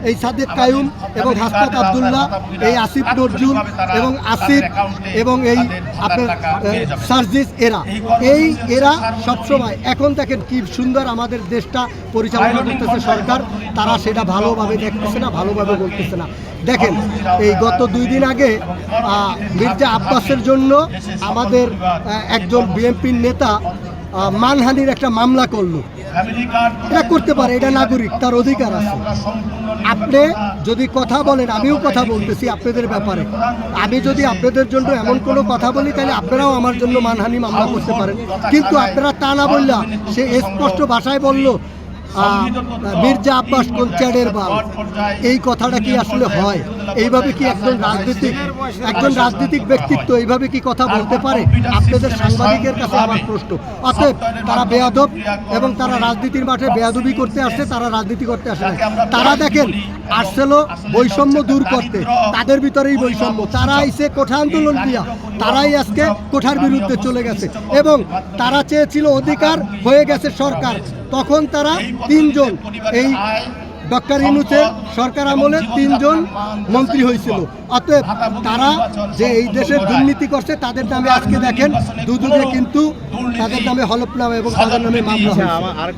এই সাদেক কায়ুম এবং হাসনাত আব্দুল্লাহ, এই আসিফ নজরুল এবং আসিফ এবং এই আপনার সার্জিস, এরা সবসময় এখন দেখেন কি সুন্দর আমাদের দেশটা পরিচালনা করতেছে সরকার, তারা সেটা ভালোভাবে দেখতেছে না, ভালোভাবে বলতেছে না। দেখেন এই গত 2 দিন আগে মির্জা আব্বাসের জন্য আমাদের একজন বিএনপির নেতা মানহানির একটা মামলা করলো। এটা করতে পারে, এটা নাগরিক, তার অধিকার আছে। আপনি যদি কথা বলেন, আমিও কথা বলতেছি আপনাদের ব্যাপারে, আমি যদি আপনাদের জন্য এমন কোনো কথা বলি তাহলে আপনারাও আমার জন্য মানহানি মামলা করতে পারেন। কিন্তু আপনারা তা না বললা, সে স্পষ্ট ভাষায় বলল মির্জা আব্বাস কোলচারের বাল। এই কথাটা কি আসলে হয়? এইভাবে কি একজন রাজনৈতিক ব্যক্তিত্ব এইভাবে কি কথা বলতে পারে? আপনাদের সাংবাদিকের কাছে আমার প্রশ্ন। অতএব তারা বেয়াদব এবং তারা রাজনীতির মাঠে বেয়াদবি করতে আসছে, তারা রাজনীতি করতে আসে না। তারা দেখেন আসছিল বৈষম্য দূর করতে, তাদের ভিতরেই বৈষম্য। তারা আইসে কোঠা আন্দোলন দিয়া, তারাই আজকে কোঠার বিরুদ্ধে চলে গেছে এবং তারা চেয়েছিল অধিকার, হয়ে গেছে সরকার। তখন তারা 3 জন, এই ডক্টর ইউনূসের সরকার আমলে 3 জন মন্ত্রী হয়েছিল। অতএব তারা যে এই দেশের দুর্নীতি করছে তাদের নামে আজকে দেখেন দুদকে কিন্তু তাদের নামে হলফনামা এবং তাদের নামে মামলা হয়েছে।